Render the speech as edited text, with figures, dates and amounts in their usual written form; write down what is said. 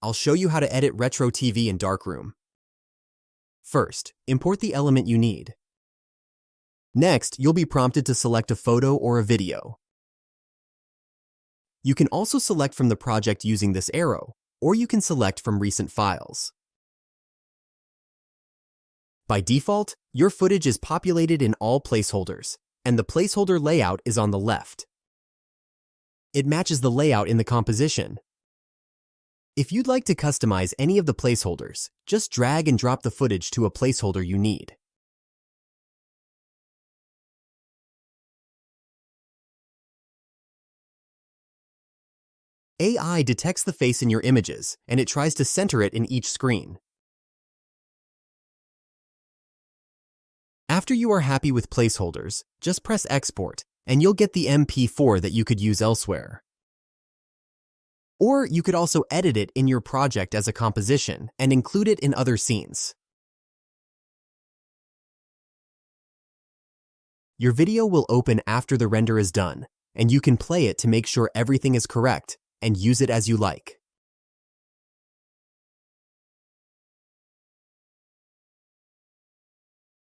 I'll show you how to edit retro TV in Darkroom. First, import the element you need. Next, you'll be prompted to select a photo or a video. You can also select from the project using this arrow, or you can select from recent files. By default, your footage is populated in all placeholders, and the placeholder layout is on the left. It matches the layout in the composition. If you'd like to customize any of the placeholders, just drag and drop the footage to a placeholder you need. AI detects the face in your images, and it tries to center it in each screen. After you are happy with placeholders, just press Export, and you'll get the MP4 that you could use elsewhere. Or you could also edit it in your project as a composition and include it in other scenes. Your video will open after the render is done, and you can play it to make sure everything is correct and use it as you like.